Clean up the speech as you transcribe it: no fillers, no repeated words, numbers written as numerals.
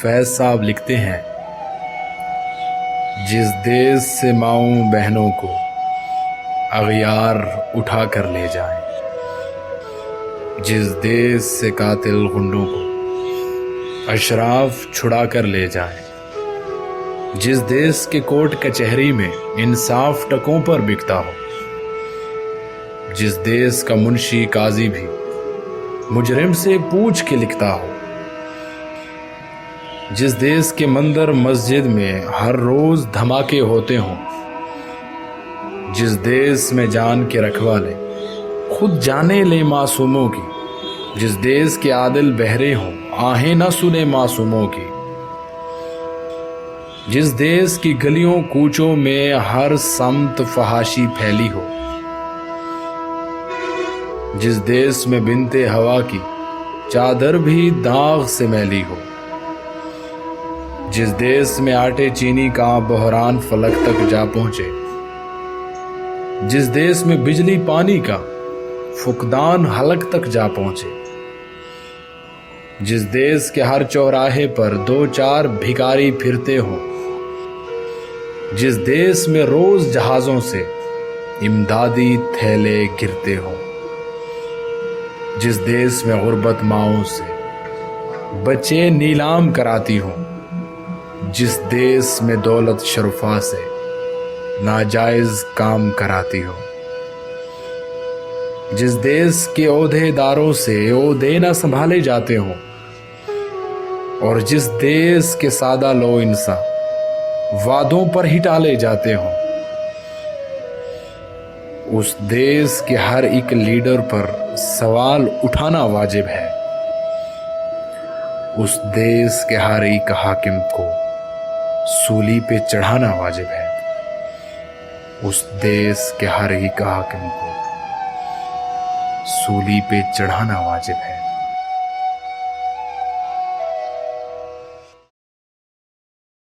فیض صاحب لکھتے ہیں، جس دیس سے ماؤں بہنوں کو اغیار اٹھا کر لے جائیں، جس دیس سے قاتل غنڈوں کو اشراف چھڑا کر لے جائیں، جس دیس کے کورٹ کچہری میں انصاف ٹکوں پر بکتا ہو، جس دیس کا منشی قاضی بھی مجرم سے پوچھ کے لکھتا ہو، جس دیس کے مندر مسجد میں ہر روز دھماکے ہوتے ہوں، جس دیس میں جان کے رکھوالے خود جانے لے معصوموں کی، جس دیس کے عادل بہرے ہوں آہیں نہ سنے معصوموں کی، جس دیس کی گلیوں کوچوں میں ہر سمت فحاشی پھیلی ہو، جس دیس میں بنت ہوا کی چادر بھی داغ سے میلی ہو، جس دیس میں آٹے چینی کا بحران فلک تک جا پہنچے، جس دیس میں بجلی پانی کا فقدان حلق تک جا پہنچے، جس دیس کے ہر چوراہے پر دو چار بھکاری پھرتے ہوں، جس دیس میں روز جہازوں سے امدادی تھیلے گرتے ہوں، جس دیس میں غربت ماؤں سے بچے نیلام کراتی ہوں، جس دیس میں دولت شرفا سے ناجائز کام کراتی ہو، جس دیس کے عہدے داروں سے عہدے نہ سنبھالے جاتے ہوں، اور جس دیس کے سادہ لو انسان وعدوں پر ہی ٹالے جاتے ہوں، اس دیس کے ہر ایک لیڈر پر سوال اٹھانا واجب ہے، اس دیس کے ہر ایک حاکم کو سولی پہ چڑھانا واجب ہے، اس دیس کے ہر ایک حاکم کو سولی پہ چڑھانا واجب ہے۔